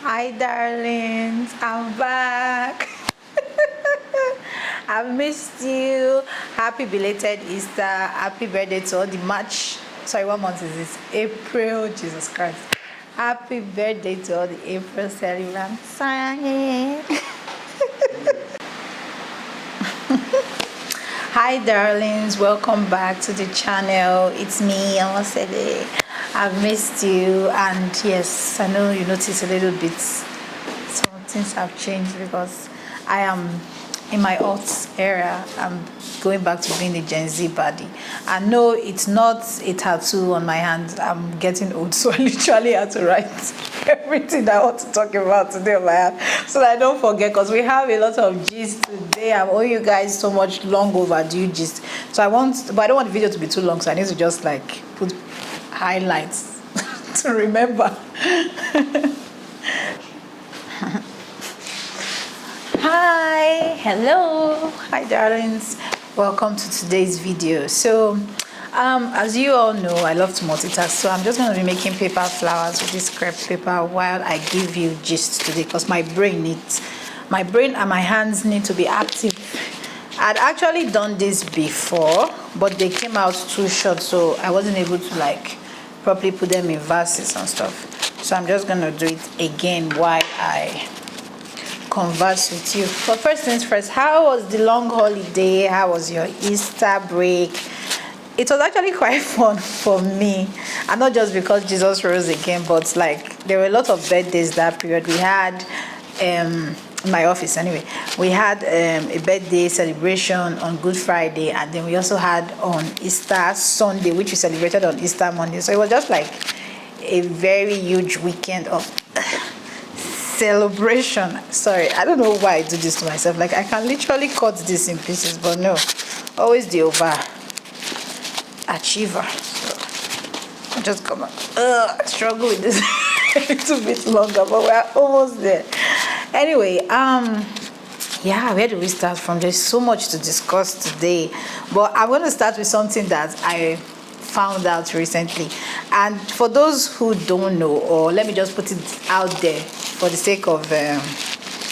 Hi, darlings. I'm back. I missed you. Happy belated Easter. Happy birthday to all the March. Sorry, what month is this? April. Jesus Christ. Happy birthday to all the April celebrants. Hi, darlings. Welcome back to the channel. It's me, Amasede. I've missed you, and yes, I know you noticed a little bit. Some things have changed because I am in my alt era. I'm going back to being a Gen Z body. I know it's not a tattoo on my hand. I'm getting old, so I literally had to write everything I want to talk about today on my hand so that I don't forget, because we have a lot of gist today. I'm owing you guys so much long overdue gist. So but I don't want the video to be too long, so I need to just like put highlights to remember. Hi, hello, hi darlings, welcome to today's video. So as you all know, I love to multitask, so I'm just going to be making paper flowers with this crepe paper while I give you gist today, because my brain and my hands need to be active. I'd actually done this before, but they came out too short, so I wasn't able to like properly put them in vases and stuff. So I'm just going to do it again while I converse with you. But first things first, how was the long holiday? How was your Easter break? It was actually quite fun for me, and not just because Jesus rose again, but like there were a lot of birthdays that period. We had in my office anyway, we had a birthday celebration on Good Friday, and then we also had on Easter Sunday, which we celebrated on Easter Monday. So it was just like a very huge weekend of celebration. Sorry, I don't know why I do this to myself. Like I can literally cut this in pieces, but no, always the over achiever. So I'm just gonna struggle with this a little bit longer, but we're almost there. Anyway, yeah, where do we start from? There's so much to discuss today, but I'm going to start with something that I found out recently. And for those who don't know, or let me just put it out there for the sake of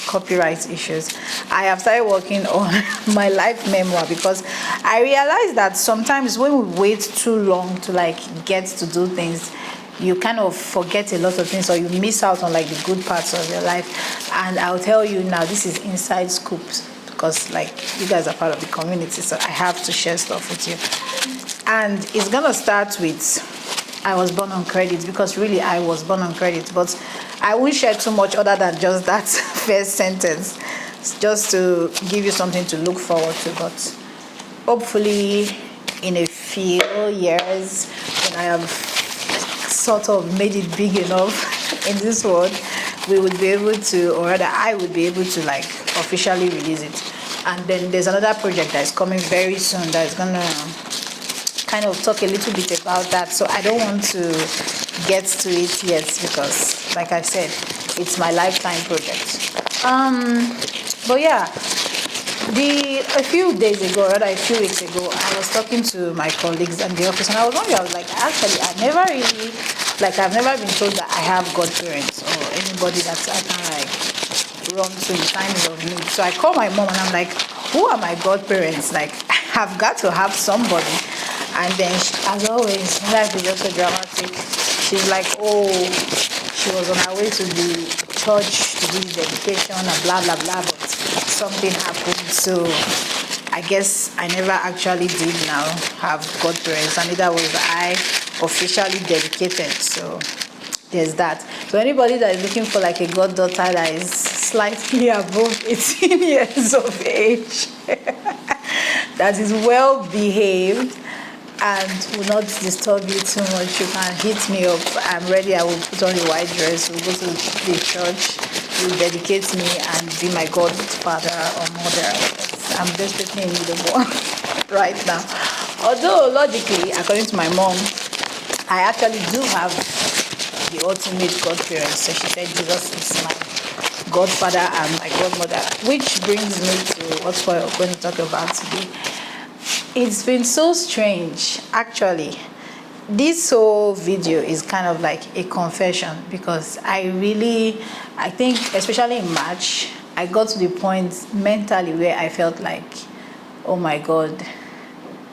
copyright issues, I have started working on my life memoir, because I realized that sometimes when we wait too long to like get to do things, you kind of forget a lot of things, or you miss out on like the good parts of your life. And I'll tell you now, this is inside scoops, because like you guys are part of the community, so I have to share stuff with you. And it's gonna start with I was born on credit, because really I was born on credit, but I won't share too much other than just that first sentence, just to give you something to look forward to. But hopefully in a few years, when I have sort of made it big enough in this world, we would be able to, or rather I would be able to like officially release it. And then there's another project that is coming very soon that is gonna kind of talk a little bit about that. So I don't want to get to it yet, because like I said, it's my lifetime project. But yeah, a few days ago, or rather a few weeks ago, I was talking to my colleagues in the office, and I was wondering, I was like, actually, I've never been told that I have godparents or anybody that I can like run to in times of need. So I called my mom and I'm like, who are my godparents? Like, I've got to have somebody. And then, as always, life is just so dramatic. She's like, oh, she was on her way to the church to do the dedication and blah, blah, blah, but something happened. So I guess I never actually did now have godparents, and neither was I officially dedicated. So there's that. So anybody that is looking for like a goddaughter that is slightly above 18 years of age, that is well behaved and will not disturb you too much, you can hit me up. I'm ready. I will put on a white dress, we'll go to the church, will dedicate me and be my godfather or mother. I'm desperately in need of one right now. Although logically, according to my mom, I actually do have the ultimate godparents. So she said Jesus is my godfather and my godmother, which brings me to what we're going to talk about today. It's been so strange, actually. this whole video is kind of like a confession, because I think especially in March, I got to the point mentally where I felt like, oh my god,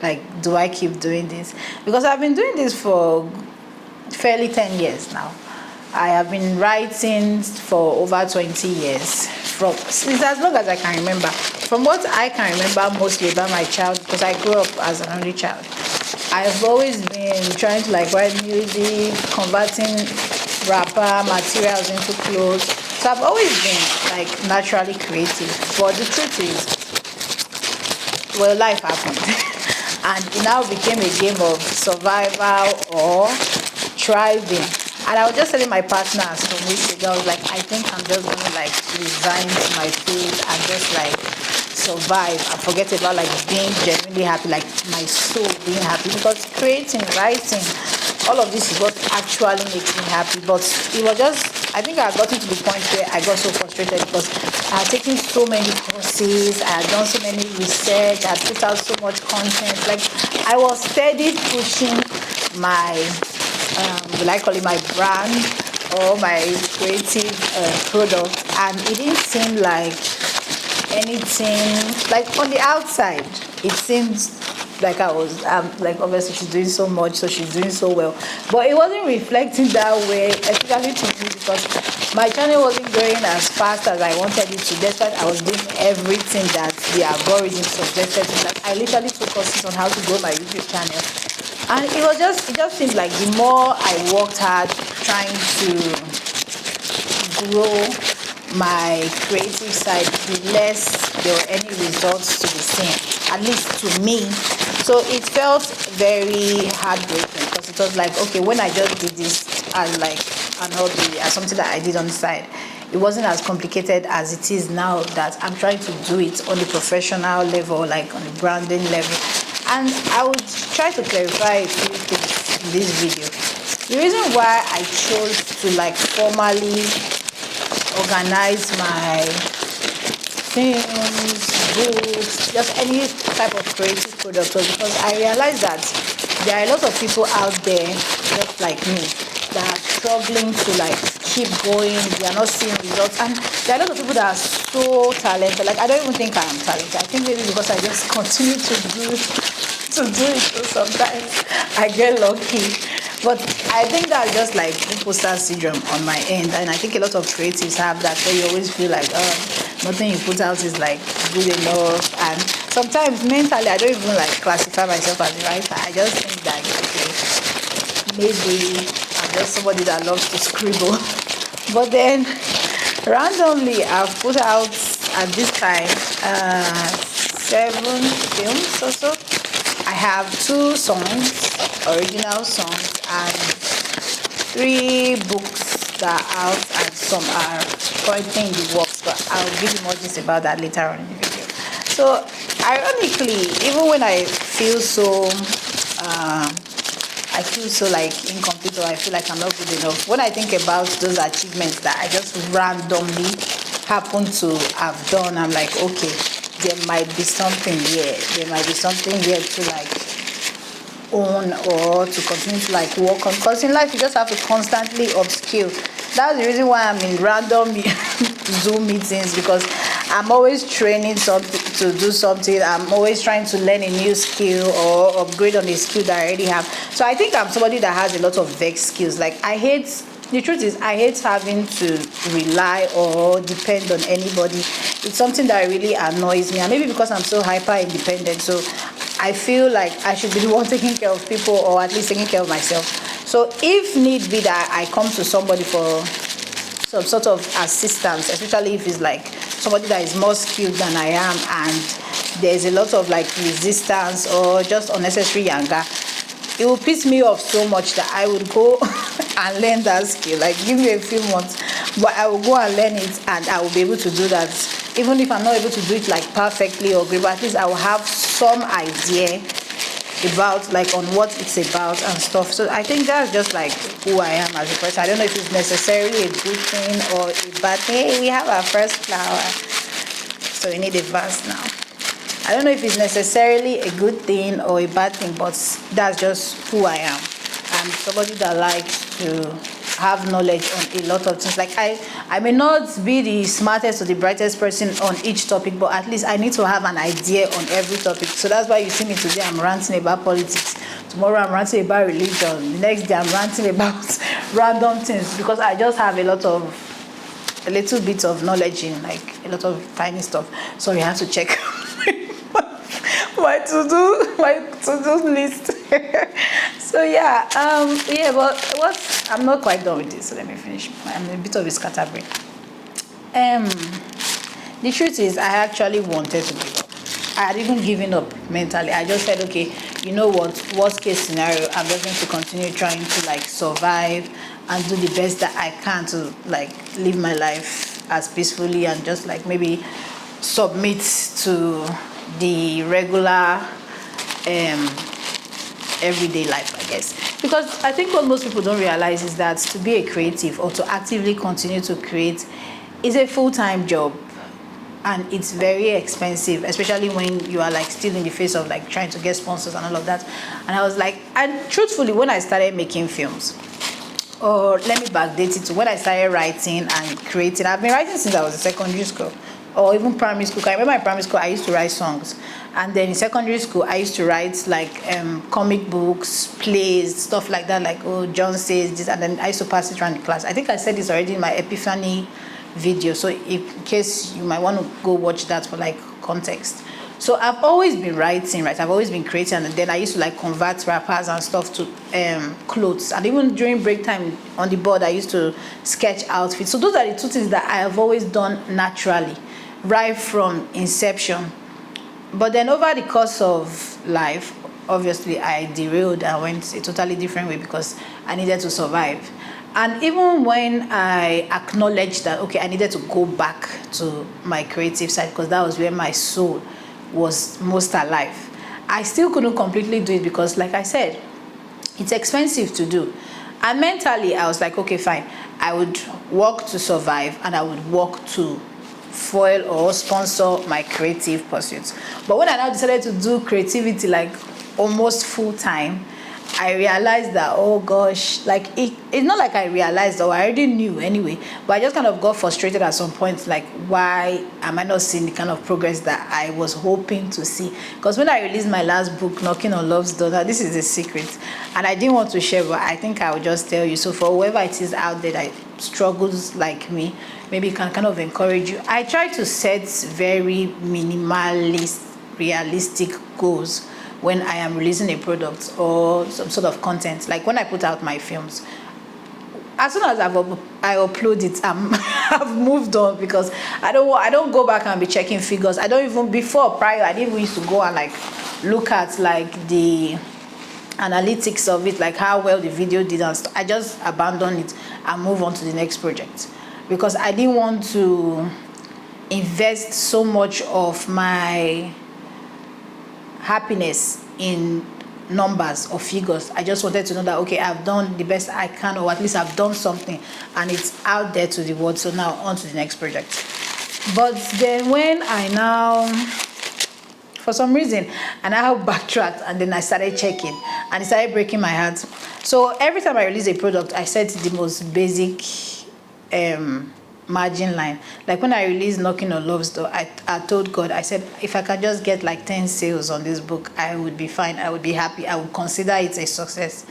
like, do I keep doing this? Because I've been doing this for fairly 10 years now. I have been writing for over 20 years, from since as long as I can remember. From what I can remember mostly about my child, because I grew up as an only child, I've always been trying to like write music, converting wrapper materials into clothes. So I've always been like naturally creative. But the truth is, well, life happened. And it now became a game of survival or thriving. And I was just telling my partner some weeks ago, I was like, I think I'm just gonna like resign to my field and just like survive and forget about like being genuinely happy, like my soul being happy. Because creating, writing, all of this is what actually makes me happy. But it was just, I think I got to the point where I got so frustrated, because I had taken so many courses, I had done so many research, I had put out so much content. Like, I was steady pushing my will I call it my brand or my creative product, and it didn't seem like anything. Like, on the outside it seems like I was like, obviously she's doing so much, so she's doing so well, but it wasn't reflecting that way, especially to me, because my channel wasn't growing as fast as I wanted it to, despite I was doing everything that the algorithm suggested. Like, I literally took courses on how to grow my YouTube channel. And it just seemed like the more I worked hard trying to grow my creative side, the less there were any results to be seen, at least to me. So it felt very heartbreaking, because it was like, okay, when I just did this as like an hobby, as something that I did on the side, it wasn't as complicated as it is now that I'm trying to do it on the professional level, like on the branding level. And I would try to clarify a few things in this video. The reason why I chose to like formally organize my films, books, just any type of creative product was because I realized that there are a lot of people out there just like me that are struggling to like keep going. They are not seeing results, and there are a lot of people that are so talented. Like, I don't even think I am talented. I think maybe because I just continue to do it. So sometimes I get lucky, but I think that's just like imposter syndrome on my end, and I think a lot of creatives have that, where you always feel like, nothing you put out is like good enough. And sometimes mentally I don't even like classify myself as a writer. I just think that, okay, maybe I'm just somebody that loves to scribble. But then randomly I've put out at this time 7 films or so. I have 2 songs, original songs, and 3 books that are out, and some are currently in the works, but I'll give you more details about that later on in the video. So ironically, even when I feel so like incomplete, or I feel like I'm not good enough, when I think about those achievements that I just randomly happen to have done, I'm like, okay, there might be something here. There might be something here to like own, or to continue to like work on. Because in life you just have to constantly upskill. That's the reason why I'm in random Zoom meetings, because I'm always training something to do something. I'm always trying to learn a new skill or upgrade on a skill that I already have. So I think I'm somebody that has a lot of vex skills. Like, the truth is, I hate having to rely or depend on anybody. It's something that really annoys me, and maybe because I'm so hyper independent, so I feel like I should be the one taking care of people, or at least taking care of myself. So if need be that I come to somebody for some sort of assistance, especially if it's like somebody that is more skilled than I am, and there's a lot of like resistance or just unnecessary younger, it will piss me off so much that I would go and learn that skill. Like, give me a few months, but I will go and learn it, and I will be able to do that. Even if I'm not able to do it like perfectly or great, but at least I will have some idea about like on what it's about and stuff. So I think that's just like who I am as a person. I don't know if it's necessarily a good thing or a bad thing. Hey, we have our first flower, so we need a vase now. I don't know if it's necessarily a good thing or a bad thing, but that's just who I am. I'm somebody that likes to have knowledge on a lot of things. Like I may not be the smartest or the brightest person on each topic, but at least I need to have an idea on every topic. So that's why you see me today, I'm ranting about politics. Tomorrow I'm ranting about religion. The next day I'm ranting about random things, because I just have a little bit of knowledge in like a lot of tiny stuff. So you have to check my to-do list. So yeah, but I'm not quite done with this, so let me finish. I'm a bit of a scatterbrain. The truth is, I actually wanted to give up. I had even given up mentally. I just said, okay, you know what, worst case scenario, I'm just going to continue trying to like survive and do the best that I can to like live my life as peacefully, and just like maybe submit to the regular everyday life, I guess. Because I think what most people don't realize is that to be a creative, or to actively continue to create, is a full-time job, and it's very expensive, especially when you are like still in the phase of like trying to get sponsors and all of that. And I was like, and truthfully, when I started making films, or let me backdate it to when I started writing and creating, I've been writing since I was in secondary school or even primary school. I remember in primary school I used to write songs, and then in secondary school I used to write like comic books, plays, stuff like that, like, oh, John says this, and then I used to pass it around the class. I think I said this already in my Epiphany video, so in case you might want to go watch that for like context. So I've always been writing, right? I've always been creating, and then I used to like convert wrappers and stuff to clothes, and even during break time on the board I used to sketch outfits. So those are the two things that I have always done naturally, right from inception. But then over the course of life, obviously I derailed and went a totally different way because I needed to survive. And even when I acknowledged that, okay, I needed to go back to my creative side because that was where my soul was most alive, I still couldn't completely do it because, like I said, it's expensive to do. And mentally, I was like, okay, fine. I would work to survive, and I would work to foil or sponsor my creative pursuits. But when I now decided to do creativity like almost full time, I realized that, oh gosh, like it's not like I realized, or I already knew anyway, but I just kind of got frustrated at some point, like, why am I not seeing the kind of progress that I was hoping to see? Because when I released my last book, Knocking on Love's Door, this is a secret, and I didn't want to share, but I think I will just tell you. So for whoever it is out there that struggles like me, maybe it can kind of encourage you. I try to set very minimalist, realistic goals when I am releasing a product or some sort of content. Like when I put out my films, as soon as I upload it, I've moved on, because I don't go back and be checking figures. I don't even, prior, I didn't even used to go and like look at like the analytics of it, like how well the video did and stuff. I just abandon it and move on to the next project, because I didn't want to invest so much of my happiness in numbers or figures. I just wanted to know that, okay, I've done the best I can, or at least I've done something and it's out there to the world. So now on to the next project. But then when I now, for some reason, and I have backtracked, and then I started checking, and it started breaking my heart. So every time I release a product, I set the most basic margin line. Like when I released Knocking on Love's Door, I told God, I said, if I can just get like 10 sales on this book, I would be fine. I would be happy. I would consider it a success.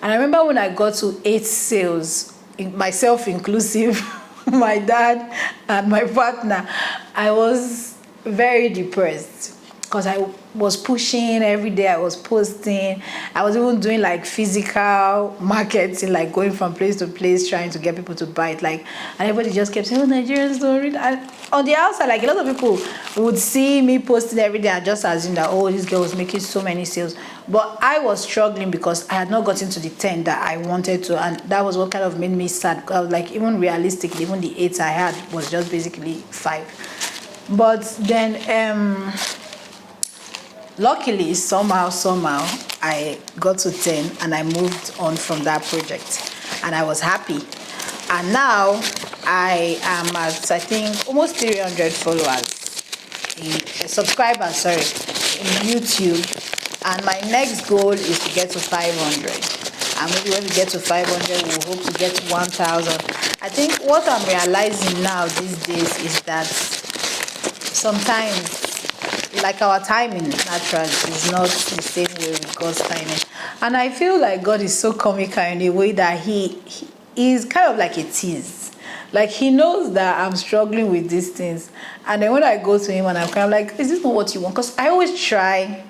And I remember when I got to 8 sales, myself inclusive, my dad and my partner, I was very depressed, because I was pushing every day. I was posting. I was even doing like physical marketing, like going from place to place, trying to get people to buy it. Like, and everybody just kept saying, "Oh, Nigerians don't read." And on the outside, like a lot of people would see me posting every day and just assume that, oh, this girl was making so many sales. But I was struggling because I had not gotten to the 10 that I wanted to, and that was what kind of made me sad. I was like, even realistically, even the 8 I had was just basically 5. But then, luckily, somehow, I got to 10 and I moved on from that project, and I was happy. And now I am at, I think, almost 300 followers, subscribers, in YouTube. And my next goal is to get to 500. and maybe when we get to 500 we'll hope to get to 1000. I think what I'm realizing now these days is that sometimes, like, our timing naturally is not the same way with God's timing. And I feel like God is so comical in a way that he is kind of like a tease. Like, he knows that I'm struggling with these things, and then when I go to him and I'm kind of like, is this not what you want? Because I always try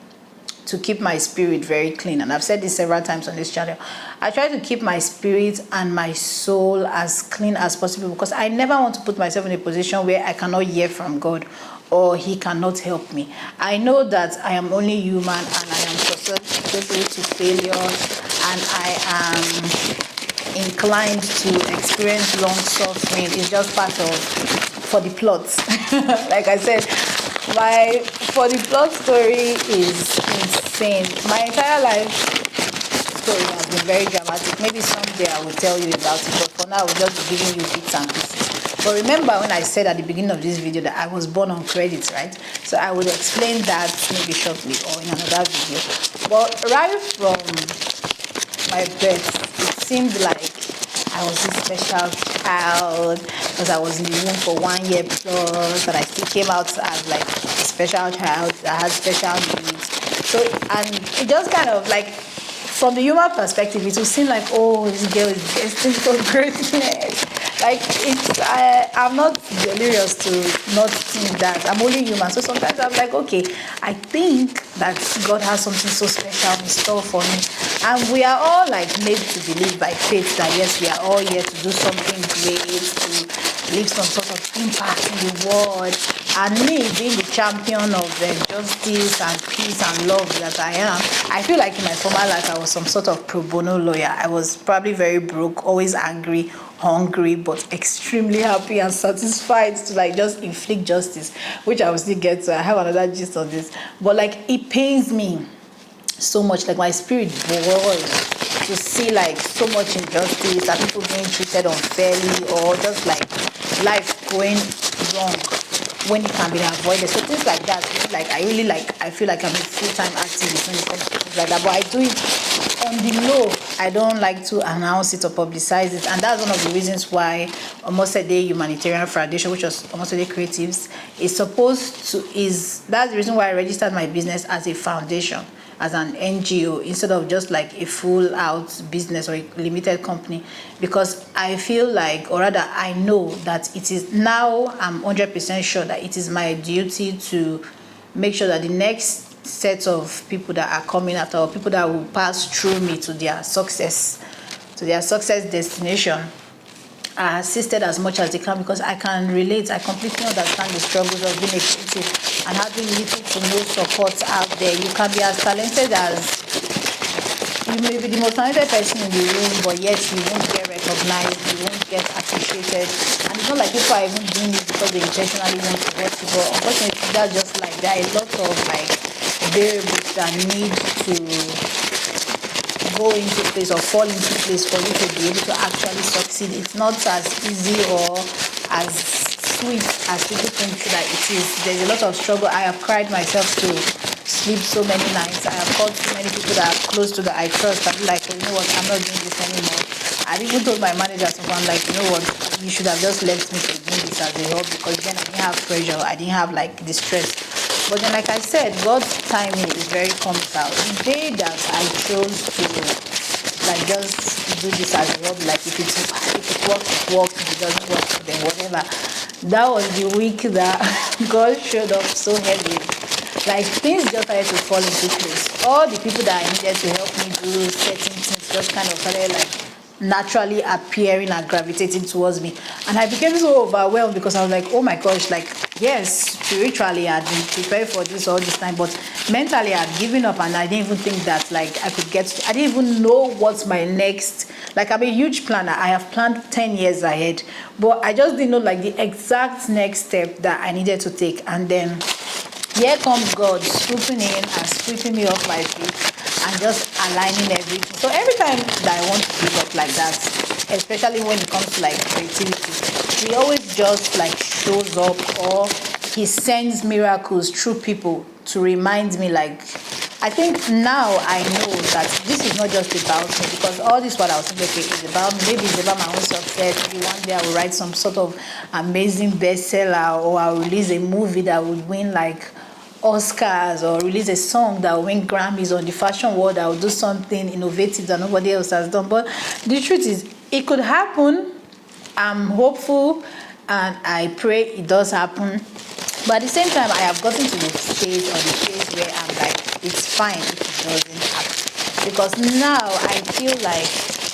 to keep my spirit very clean, and I've said this several times on this channel. I try to keep my spirit and my soul as clean as possible, because I never want to put myself in a position where I cannot hear from God or he cannot help me. I know that I am only human, and I am susceptible to failure, and I am inclined to experience long suffering. It's just part of for the plot. Like I said, my for the plot story is insane. My entire life story has been very dramatic. Maybe someday I will tell you about it, but for now I will just be giving you bits and pieces. But remember when I said at the beginning of this video that I was born on credit, right? So I will explain that maybe shortly or in another video. But right from my birth, it seemed like I was this special child because I was in the womb for 1 year plus, and I still came out as like a special child. I had special needs. So, and it just kind of like, from the human perspective, it will seem like, oh, this girl is destined for greatness. Like, I'm not delirious to not think that. I'm only human. So sometimes I'm like, okay, I think that God has something so special in store for me. And we are all like made to believe by faith that yes, we are all here to do something great, to leave some sort of impact in the world. And me being the champion of justice and peace and love that I am, I feel like in my former life I was some sort of pro bono lawyer. I was probably very broke, always angry, hungry, but extremely happy and satisfied to like just inflict justice, which I will still get to. I have another gist on this, but like it pains me so much, like my spirit boils to see like so much injustice and people being treated unfairly, or just like life going wrong when it can be avoided. So things like that, like I feel like I'm a full-time activist when it comes to things like that, but I do it on the low. I don't like to announce it or publicize it, and that's one of the reasons why Almost a Day Humanitarian Foundation, which was Almost a Day Creatives, that's the reason why I registered my business as a foundation, as an NGO, instead of just like a full out business or a limited company, because I feel like, or rather I know that it is now, I'm 100% sure that it is my duty to make sure that the next set of people that are coming after, or people that will pass through me to their success destination, are assisted as much as they can, because I can relate. I completely understand the struggles of being a creative and having little to no support out there. You can be as talented as, you may be the most talented person in the room, but yet you won't get recognized, you won't get appreciated. And it's not like people are even doing it because they intentionally want to hurt you, but unfortunately that's just like, there are a lot of like variables that need to go into place or fall into place for you to be able to actually succeed. It's not as easy or as sweet as people think that it is. There's a lot of struggle. I have cried myself to sleep so many nights. I have called so many people that are close to that I trust. I'm like, oh, you know what, I'm not doing this anymore. I even told my manager, so I'm like, you know what, you should have just left me to do this as a help, because then I didn't have pressure, I didn't have like the stress. But then, like I said, God's timing is very comical. The day that I chose to like just do this as a hobby, like if it works, it works. If it doesn't work, then whatever. That was the week that God showed up so heavy. Like things just started to fall into place. All the people that I needed to help me do certain things just kind of started like naturally appearing and gravitating towards me, and I became so overwhelmed, because I was like, oh my gosh, like yes, spiritually I had been prepared for this all this time, but mentally I had given up, and I didn't even think that like I could I didn't even know what's my next, like I'm a huge planner. I have planned 10 years ahead, but I just didn't know like the exact next step that I needed to take. And then here comes God swooping in and sweeping me off my feet and just aligning everything. So every time that I want to give up like that, especially when it comes to like creativity, he always just like shows up, or he sends miracles through people to remind me like I think now I know that this is not just about me, because all this what I was thinking, okay, is about me. Maybe it's about my own success. Maybe one day I will write some sort of amazing bestseller, or I'll release a movie that would win like Oscars, or release a song that will win Grammys, or in the fashion world I will do something innovative that nobody else has done. But the truth is, it could happen. I'm hopeful and I pray it does happen. But at the same time, I have gotten to the stage or the phase where I'm like, it's fine if it doesn't happen. Because now I feel like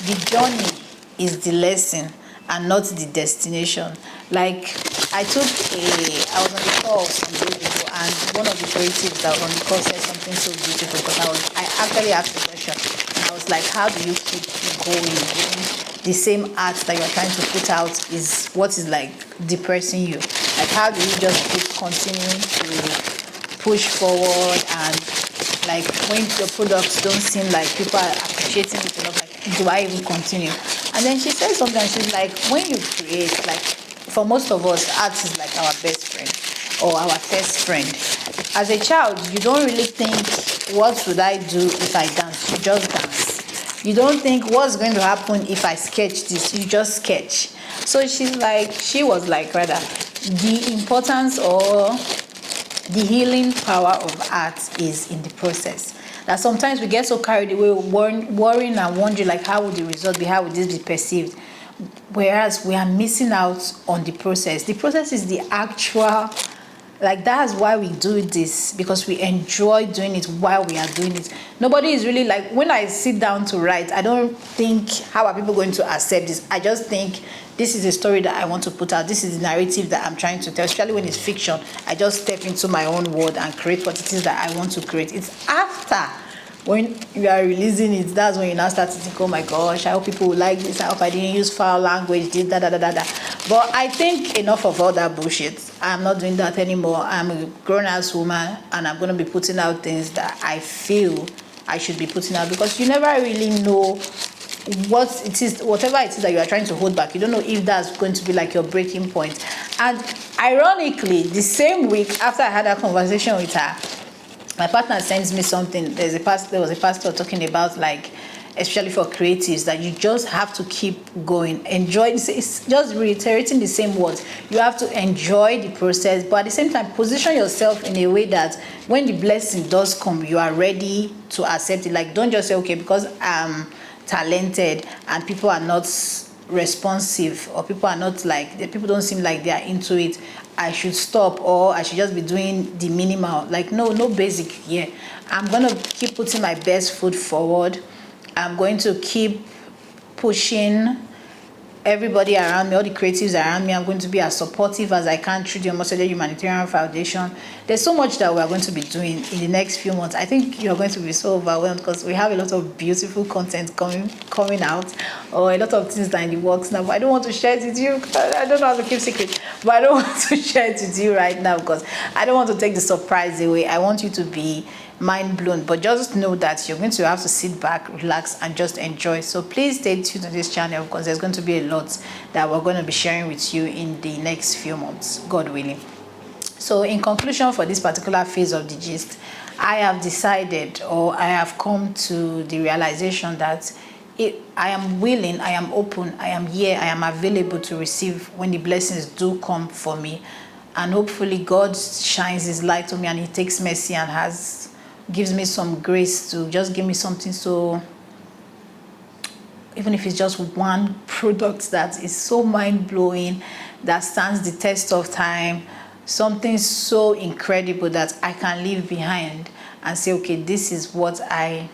the journey is the lesson and not the destination. Like, I was on the call some days ago, and one of the creatives that was on the call said something so beautiful, because I actually asked the question, and I was like, how do you keep going? The same art that you're trying to put out is what is like depressing you. Like, how do you just keep continuing to push forward, and like when your products don't seem like people are appreciating it enough, like, do I even continue? And then she said something, she's like, when you create, like, for most of us, art is like our best friend or our first friend. As a child, you don't really think, what would I do if I dance? You just dance. You don't think, what's going to happen if I sketch this? You just sketch. So she was like, rather, the importance or the healing power of art is in the process. That sometimes we get so carried away, worrying and wondering, like, how would the result be? How would this be perceived? Whereas we are missing out on the process. The process is the actual, like, that's why we do this, because we enjoy doing it while we are doing it. Nobody is really like, when I sit down to write, I don't think, how are people going to accept this? I just think, this is a story that I want to put out. This is the narrative that I'm trying to tell. Especially when it's fiction, I just step into my own world and create what it is that I want to create. It's after, when you are releasing it, that's when you now start to think, oh my gosh, I hope people will like this. I hope I didn't use foul language, da da da da da. But I think enough of all that bullshit. I'm not doing that anymore. I'm a grown-ass woman, and I'm going to be putting out things that I feel I should be putting out, because you never really know what it is, whatever it is that you are trying to hold back. You don't know if that's going to be like your breaking point. And ironically, the same week after I had that conversation with her, my partner sends me something. There was a pastor talking about, like, especially for creatives, that you just have to keep going, enjoy. It's just reiterating the same words. You have to enjoy the process, but at the same time, position yourself in a way that when the blessing does come, you are ready to accept it. Like, don't just say, okay, because I'm talented and people are not responsive, or people don't seem like they are into it, I should stop, or I should just be doing the minimal. Like, no basic here. I'm gonna keep putting my best foot forward. I'm going to keep pushing everybody around me, all the creatives around me. I'm going to be as supportive as I can through the Omosede Humanitarian Foundation. There's so much that we are going to be doing in the next few months. I think you're going to be so overwhelmed, because we have a lot of beautiful content coming out, or a lot of things that are in the works now. But I don't want to share it with you. I don't know how to keep secret, but I don't want to share it with you right now, because I don't want to take the surprise away. I want you to be mind blown. But just know that you're going to have to sit back, relax, and just enjoy. So please stay tuned to this channel, because there's going to be a lot that we're going to be sharing with you in the next few months, God willing. So in conclusion, for this particular phase of the gist, I have decided, or I have come to the realization that I am willing, I am open, I am here, I am available to receive when the blessings do come for me. And hopefully God shines his light on me, and he takes mercy and gives me some grace to just give me something. So even if it's just one product that is so mind-blowing, that stands the test of time, something so incredible that I can leave behind and say, okay, this is what I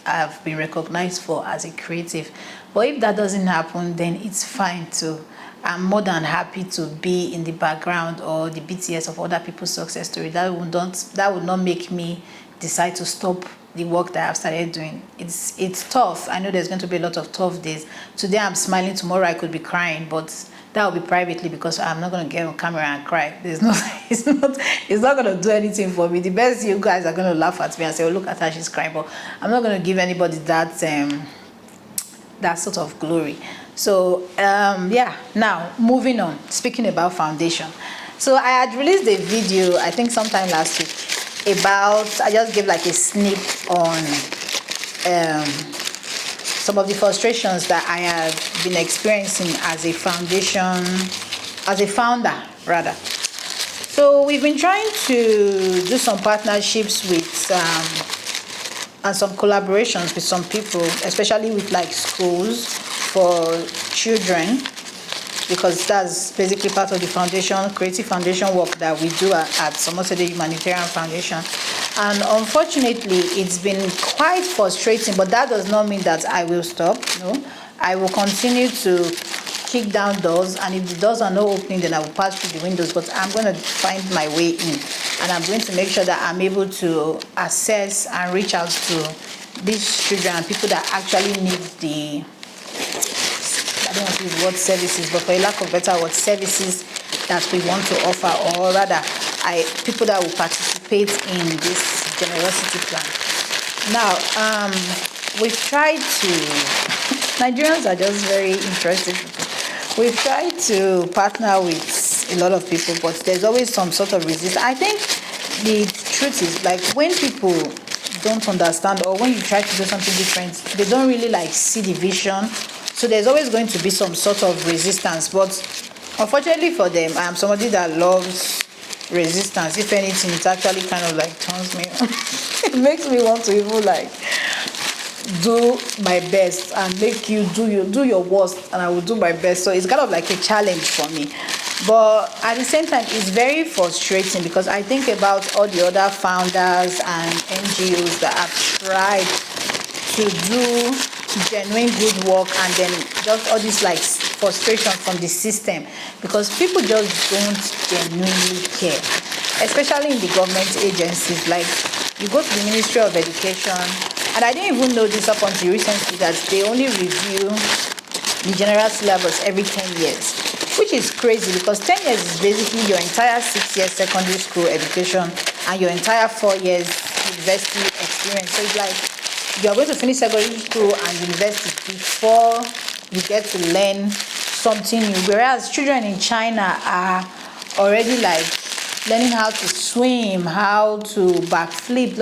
have been recognized for as a creative. But if that doesn't happen, then it's fine too. I'm more than happy to be in the background or the BTS of other people's success story. That would not make me decide to stop the work that I've started doing. It's tough. I know there's going to be a lot of tough days. Today I'm smiling, tomorrow I could be crying, but that will be privately, because I'm not going to get on camera and cry. It's not going to do anything for me. The best, you guys are going to laugh at me and say, oh, look at her, she's crying. But I'm not going to give anybody that sort of glory. So yeah, now moving on, speaking about foundation. So I had released a video, I think sometime last week, about, I just gave like a snip on some of the frustrations that I have been experiencing as a founder rather. So we've been trying to do some partnerships with and some collaborations with some people, especially with like schools for children, because that's basically part of the foundation, creative foundation work that we do at Somerset Humanitarian Foundation. And unfortunately, it's been quite frustrating, but that does not mean that I will stop. No, I will continue to kick down doors, and if the doors are not opening, then I will pass through the windows, but I'm going to find my way in, and I'm going to make sure that I'm able to assess and reach out to these children and people that actually need the, I don't want to use the word services, but for a lack of better word, services that we want to offer, or rather, people that will participate in this generosity plan. Now, we've tried to, Nigerians are just very interested. We've tried to partner with a lot of people, but there's always some sort of resistance. I think the truth is, like, when people don't understand, or when you try to do something different, they don't really like see the vision. So there's always going to be some sort of resistance. But unfortunately for them, I am somebody that loves resistance. If anything, it actually kind of like turns me on. It makes me want to even like do my best and make you do your worst, and I will do my best. So it's kind of like a challenge for me, but at the same time it's very frustrating, because I think about all the other founders and NGOs that have tried to do genuine good work, and then just all this like frustration from the system, because people just don't genuinely care, especially in the government agencies. Like, you go to the Ministry of Education, and I didn't even know this up until recently, that they only review the general syllabus every 10 years, which is crazy, because 10 years is basically your entire 6 years secondary school education and your entire 4 years university experience. So it's like you're going to finish secondary school and university before you get to learn something new, whereas children in China are already like learning how to swim, how to backflip,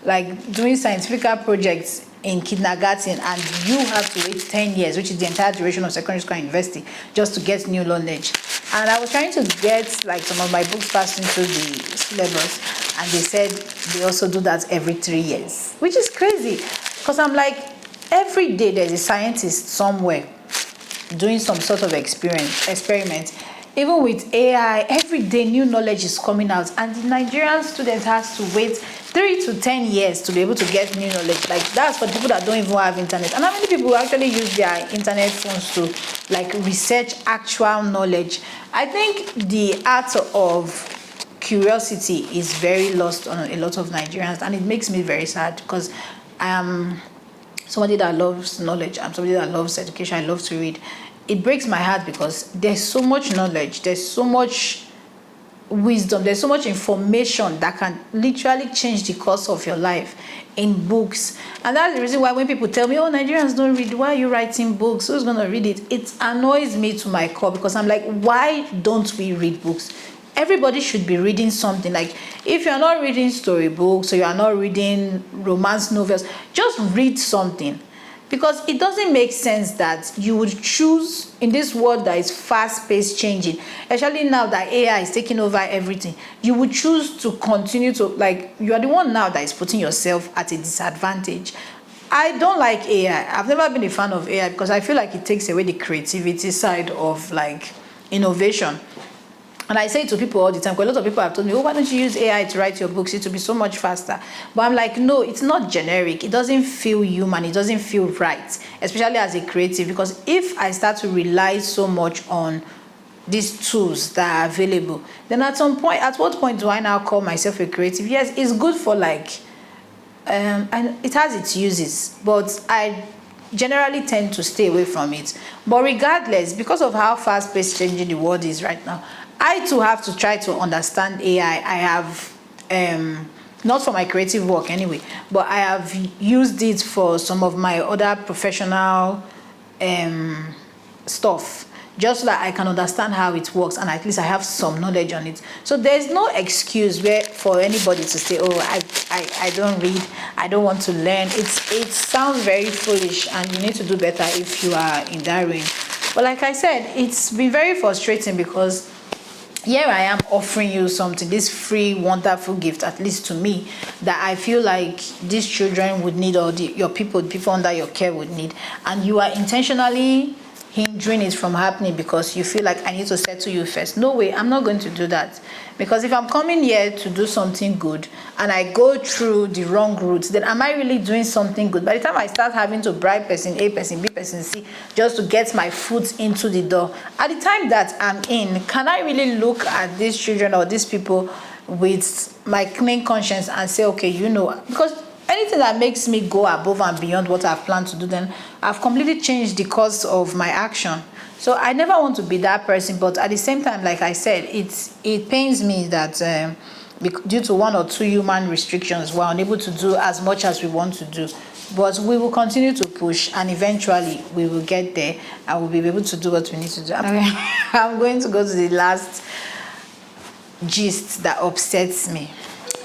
like doing scientific projects in kindergarten, and you have to wait 10 years, which is the entire duration of secondary school and university, just to get new knowledge. And I was trying to get like some of my books passed into the syllabus, and they said they also do that every 3 years, which is crazy, because I'm like, every day there's a scientist somewhere doing some sort of experiment. Even with AI, every day new knowledge is coming out, and the Nigerian student has to wait 3 to 10 years to be able to get new knowledge. Like, that's for people that don't even have internet. And how many people actually use their internet phones to like research actual knowledge? I think the art of curiosity is very lost on a lot of Nigerians, and it makes me very sad, because I am somebody that loves knowledge. I'm somebody that loves education. I love to read. It breaks my heart, because there's so much knowledge, there's so much wisdom, there's so much information that can literally change the course of your life in books. And that's the reason why when people tell me, oh, Nigerians don't read, why are you writing books, who's going to read it? It annoys me to my core, because I'm like, why don't we read books? Everybody should be reading something. Like, if you're not reading storybooks, or you're not reading romance novels, just read something. Because it doesn't make sense that you would choose, in this world that is fast-paced changing, especially now that AI is taking over everything, you would choose to continue to, like, you are the one now that is putting yourself at a disadvantage. I don't like AI. I've never been a fan of AI, because I feel like it takes away the creativity side of like innovation. And I say it to people all the time, because a lot of people have told me, oh, why don't you use AI to write your books? It will be so much faster. But I'm like, no, it's not generic. It doesn't feel human. It doesn't feel right, especially as a creative. Because if I start to rely so much on these tools that are available, then at what point do I now call myself a creative? Yes, it's good for like, and it has its uses, but I generally tend to stay away from it. But regardless, because of how fast-paced changing the world is right now, I too have to try to understand AI. I have, not for my creative work anyway, but I have used it for some of my other professional stuff, just so that I can understand how it works, and at least I have some knowledge on it. So there's no excuse where for anybody to say, oh, I don't read, I don't want to learn. It sounds very foolish, and you need to do better if you are in that range. But like I said, it's been very frustrating, because here I am offering you something, this free wonderful gift, at least to me, that I feel like these children would need, or your people under your care would need, and you are intentionally hindering it from happening because you feel like I need to settle you first. No way, I'm not going to do that. Because if I'm coming here to do something good and I go through the wrong route, then am I really doing something good? By the time I start having to bribe person A, person B, person C, just to get my foot into the door, at the time that I'm in, can I really look at these children or these people with my clean conscience and say, okay, because anything that makes me go above and beyond what I've planned to do, then I've completely changed the course of my action. So I never want to be that person, but at the same time, like I said, it pains me that due to one or two human restrictions, we're unable to do as much as we want to do. But we will continue to push, and eventually we will get there, and we'll be able to do what we need to do. I'm going to go to the last gist that upsets me.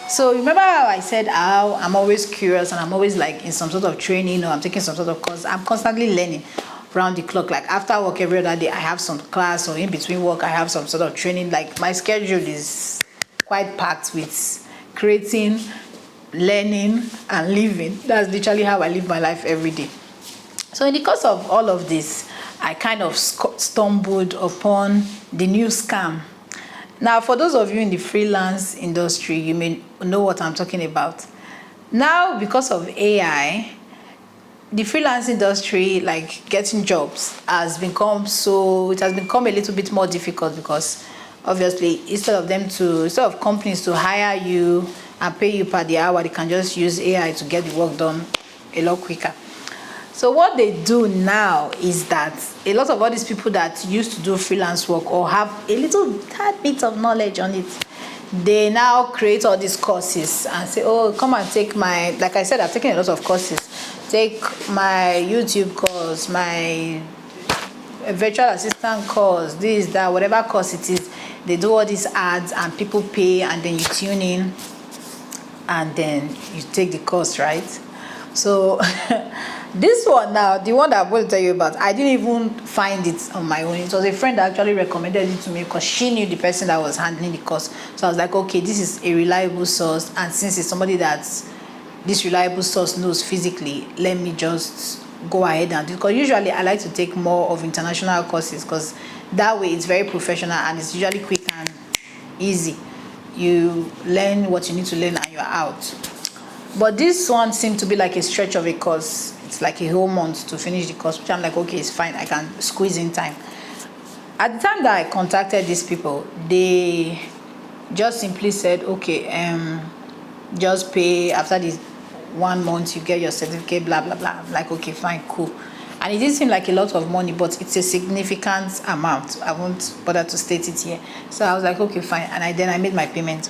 So remember how I said how I'm always curious, and I'm always like in some sort of training, or I'm taking some sort of course. I'm constantly learning round the clock. Like after work every other day, I have some class, or in between work, I have some sort of training. Like my schedule is quite packed with creating, learning, and living. That's literally how I live my life every day. So in the course of all of this, I kind of stumbled upon the new scam. Now, for those of you in the freelance industry, you may know what I'm talking about. Now, because of AI, the freelance industry, like getting jobs, it has become a little bit more difficult, because obviously instead of companies to hire you and pay you per the hour, they can just use AI to get the work done a lot quicker. So what they do now is that a lot of all these people that used to do freelance work or have a little tad bit of knowledge on it, they now create all these courses and say, oh, come and take like I said, I've taken a lot of courses. Take my YouTube course, my virtual assistant course, this, that, whatever course it is. They do all these ads and people pay, and then you tune in and then you take the course, right? So this one now, the one that I'm going to tell you about, I didn't even find it on my own. It was a friend that actually recommended it to me, because she knew the person that was handling the course. So I was like, okay, this is a reliable source, and since it's somebody that this reliable source knows physically, let me just go ahead and do it. Because usually I like to take more of international courses, because that way it's very professional and it's usually quick and easy. You learn what you need to learn and you're out. But this one seemed to be like a stretch of a course. It's like a whole month to finish the course, which I'm like, okay, it's fine, I can squeeze in time. At the time that I contacted these people, they just simply said, okay, just pay after this 1 month, you get your certificate, blah blah blah. I'm like, okay, fine, cool. And it didn't seem like a lot of money, but it's a significant amount. I won't bother to state it here. So I was like, okay, fine. And then I made my payment.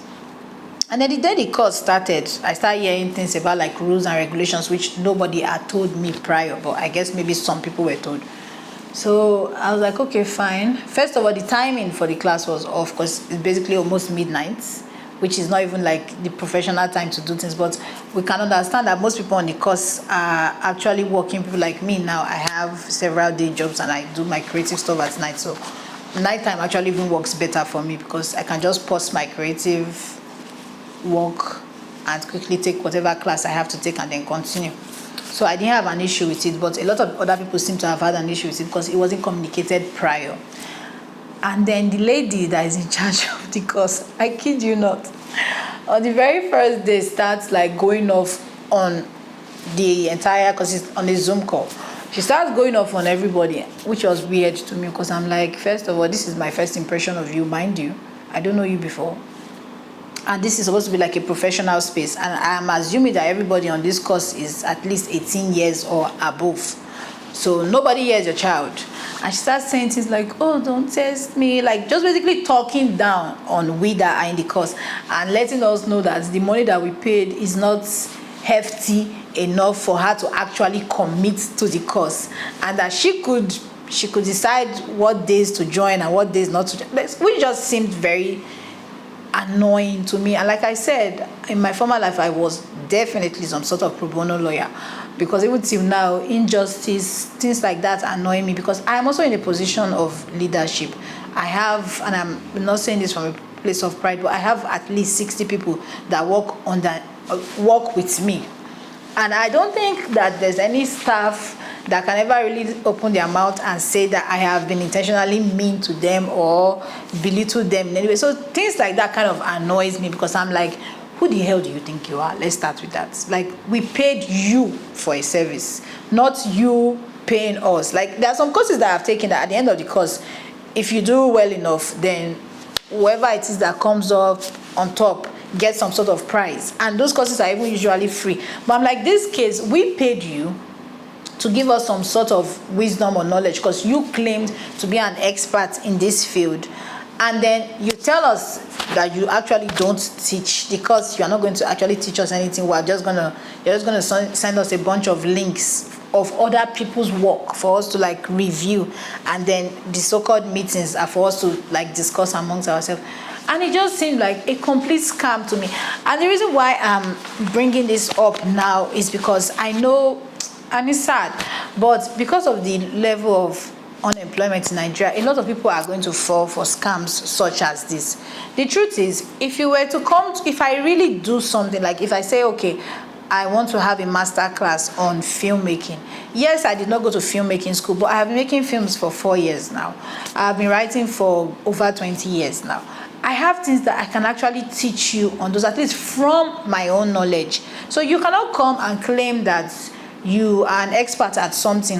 And then the day the course started, I started hearing things about like rules and regulations, which nobody had told me prior, but I guess maybe some people were told. So I was like, okay, fine. First of all, the timing for the class was off, because it's basically almost midnight, which is not even like the professional time to do things. But we can understand that most people on the course are actually working people like me now. I have several day jobs and I do my creative stuff at night. So nighttime actually even works better for me, because I can just pause my creative work and quickly take whatever class I have to take and then continue. So I didn't have an issue with it, but a lot of other people seem to have had an issue with it because it wasn't communicated prior. And then the lady that is in charge of the course, I kid you not, on the very first day starts like going off on the entire, because it's on a Zoom call. She starts going off on everybody, which was weird to me, because I'm like, first of all, this is my first impression of you, mind you. I don't know you before. And this is supposed to be like a professional space, and I'm assuming that everybody on this course is at least 18 years or above. So nobody here is your child. And she starts saying things like, oh, don't test me, like just basically talking down on we that are in the course, and letting us know that the money that we paid is not hefty enough for her to actually commit to the course, and that she could she could decide what days to join and what days not to join, which just seemed very annoying to me. And like I said, in my former life, I was definitely some sort of pro bono lawyer, because even till now, injustice, things like that annoy me, because I'm also in a position of leadership. I have, and I'm not saying this from a place of pride, but I have at least 60 people that work with me. And I don't think that there's any staff that can ever really open their mouth and say that I have been intentionally mean to them or belittle them in any way. So things like that kind of annoys me, because I'm like, who the hell do you think you are? Let's start with that. Like, we paid you for a service, not you paying us. Like, there are some courses that I've taken that at the end of the course, if you do well enough, then whoever it is that comes up on top get some sort of prize, and those courses are even usually free. But I'm like, this case, we paid you to give us some sort of wisdom or knowledge, because you claimed to be an expert in this field, and then you tell us that you actually don't teach, because you are not going to actually teach us anything. You're just gonna send us a bunch of links of other people's work for us to like review, and then the so-called meetings are for us to like discuss amongst ourselves. And it just seemed like a complete scam to me. And the reason why I'm bringing this up now is because I know, and it's sad, but because of the level of unemployment in Nigeria, a lot of people are going to fall for scams such as this. The truth is, if you were to if I really do something, like if I say, okay, I want to have a master class on filmmaking. Yes, I did not go to filmmaking school, but I have been making films for 4 years now. I've been writing for over 20 years now. I have things that I can actually teach you on those, at least from my own knowledge. So you cannot come and claim that you are an expert at something,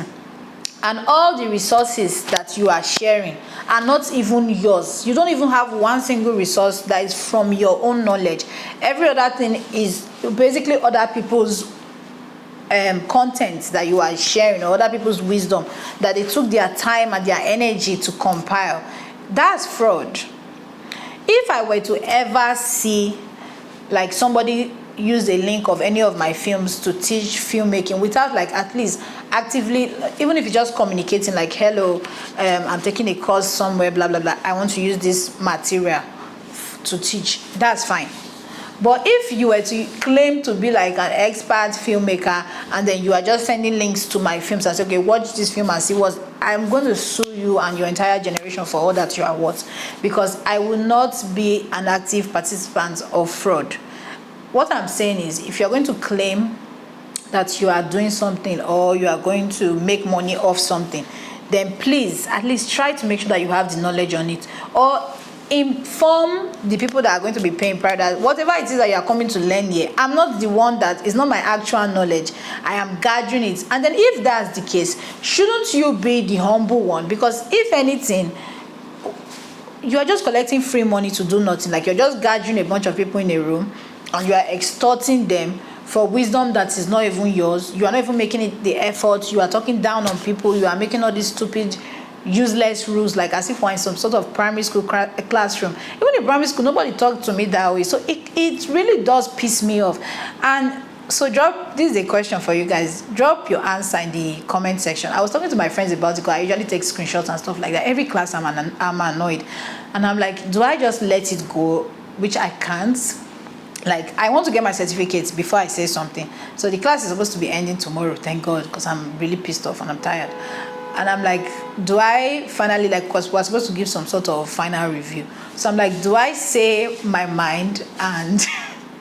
and all the resources that you are sharing are not even yours. You don't even have one single resource that is from your own knowledge. Every other thing is basically other people's content that you are sharing, or other people's wisdom that they took their time and their energy to compile. That's fraud. If I were to ever see like somebody use a link of any of my films to teach filmmaking without like at least actively, even if you're just communicating like, hello, I'm taking a course somewhere, blah blah blah, I want to use this material to teach, that's fine. But if you were to claim to be like an expert filmmaker, and then you are just sending links to my films and say, okay, watch this film and see what, I'm going to sue you and your entire generation for all that you are worth, because I will not be an active participant of fraud. What I'm saying is, if you're going to claim that you are doing something, or you are going to make money off something, then please at least try to make sure that you have the knowledge on it, or inform the people that are going to be paying price that whatever it is that you are coming to learn here, I'm not the one that, is not my actual knowledge, I am gathering it. And then if that's the case, shouldn't you be the humble one? Because if anything, you are just collecting free money to do nothing. Like, you're just gathering a bunch of people in a room and you are extorting them for wisdom that is not even yours. You are not even making it the effort. You are talking down on people. You are making all these stupid, useless rules, like as if we're in some sort of primary school classroom. Even in primary school, nobody talked to me that way. So it really does piss me off. And so this is a question for you guys. Drop your answer in the comment section. I was talking to my friends about it, because I usually take screenshots and stuff like that. Every class I'm annoyed. And I'm like, do I just let it go? Which I can't. Like, I want to get my certificates before I say something. So the class is supposed to be ending tomorrow, thank God, because I'm really pissed off and I'm tired. And I'm like, do I finally, like, because we're supposed to give some sort of final review. So I'm like, do I say my mind and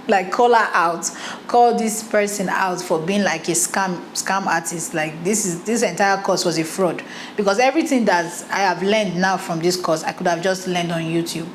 like call her out, call this person out for being like a scam artist? Like, this entire course was a fraud, because everything that I have learned now from this course, I could have just learned on YouTube,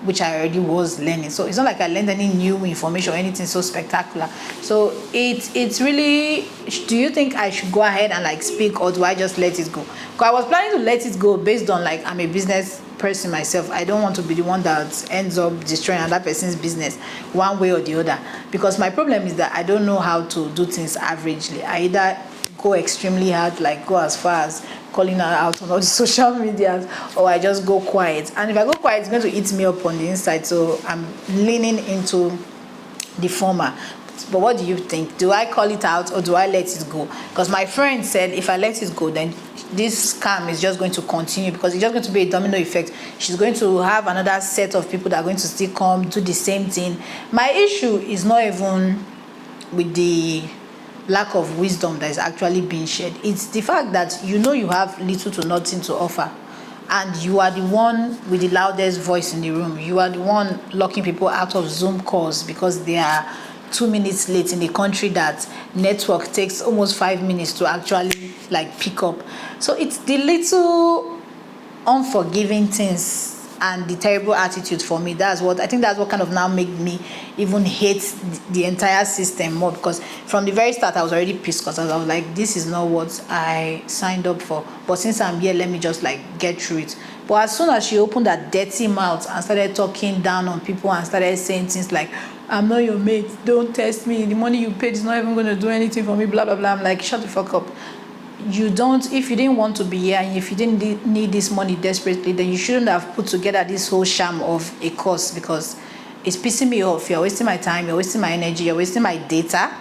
which I already was learning. So it's not like I learned any new information or anything so spectacular. So it's really, do you think I should go ahead and like speak, or do I just let it go? Because I was planning to let it go based on, like, I'm a business person myself. I don't want to be the one that ends up destroying another person's business one way or the other. Because my problem is that I don't know how to do things averagely. I either go extremely hard, like go as far as calling her out on all the social medias, or I just go quiet. And if I go quiet, it's going to eat me up on the inside. So I'm leaning into the former. But what do you think? Do I call it out or do I let it go? Because my friend said if I let it go, then this scam is just going to continue, because it's just going to be a domino effect. She's going to have another set of people that are going to still come do the same thing. My issue is not even with the lack of wisdom that is actually being shared. It's the fact that you have little to nothing to offer, and you are the one with the loudest voice in the room. You are the one locking people out of Zoom calls because they are 2 minutes late in a country that network takes almost 5 minutes to actually like pick up. So it's the little unforgiving things and the terrible attitude for me. That's what kind of now made me even hate the entire system more, because from the very start I was already pissed, because I was like, this is not what I signed up for, but since I'm here, let me just like get through it. But as soon as she opened that dirty mouth and started talking down on people and started saying things like, I'm not your mate, don't test me, the money you paid is not even going to do anything for me, blah blah blah, I'm like, shut the fuck up. If you didn't want to be here and if you didn't need this money desperately, then you shouldn't have put together this whole sham of a course, because it's pissing me off. You're wasting my time, you're wasting my energy, you're wasting my data,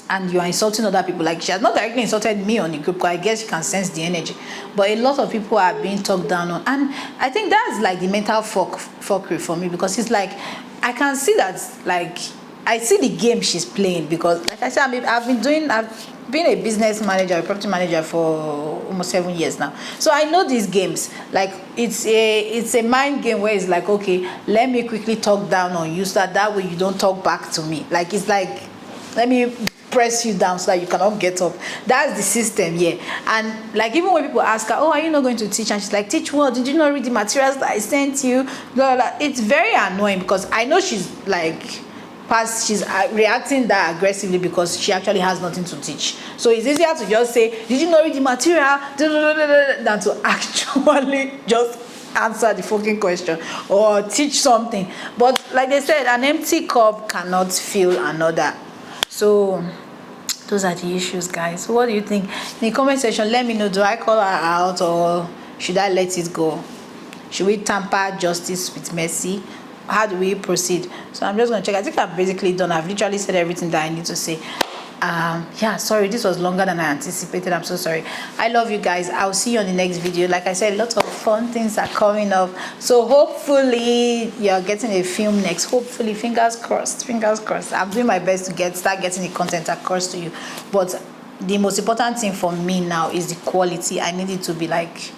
and you are insulting other people. Like, she has not directly insulted me on the group, because I guess you can sense the energy, but a lot of people are being talked down on, and I think that's like the mental fuckery for me, because it's like I can see that, like I see the game she's playing, because like I said, I've been a business manager, a property manager for almost 7 years now. So I know these games. Like, it's a mind game where it's like, okay, let me quickly talk down on you so that way you don't talk back to me. Like, it's like, let me press you down so that you cannot get up. That's the system here. And like, even when people ask her, oh, are you not going to teach? And she's like, teach what? Did you not read the materials that I sent you? Blah, blah, blah. It's very annoying, because I know she's reacting that aggressively because she actually has nothing to teach. So it's easier to just say, did you not read the material, than to actually just answer the fucking question or teach something. But like they said, an empty cup cannot fill another. So those are the issues, guys. So what do you think? In the comment section, let me know. Do I call her out or should I let it go? Should we tamper justice with mercy? How do we proceed? So I'm just going to check. I think I'm basically done. I've literally said everything that I need to say. Yeah, sorry, this was longer than I anticipated. I'm so sorry. I love you guys. I'll see you on the next video. Like I said, lots of fun things are coming up, so hopefully you're getting a film next. Hopefully, fingers crossed, I'm doing my best to start getting the content across to you. But the most important thing for me now is the quality. I need it to be like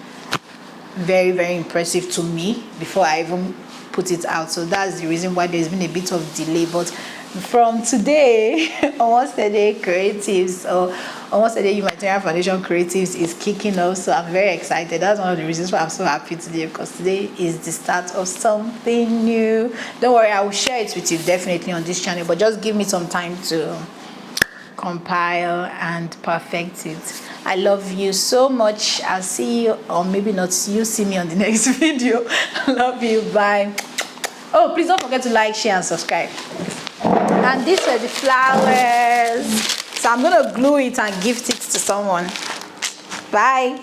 very, very impressive to me before I even put it out. So that's the reason why there's been a bit of delay. But from today, almost a day creatives, or almost a day humanitarian foundation creatives is kicking off. So I'm very excited. That's one of the reasons why I'm so happy today, because today is the start of something new. Don't worry, I will share it with you definitely on this channel, but just give me some time to compile and perfect it. I love you so much. I'll see you, or maybe not see you, see me on the next video. Love you. Bye. Oh, please don't forget to like, share, and subscribe. And these are the flowers. So I'm going to glue it and gift it to someone. Bye.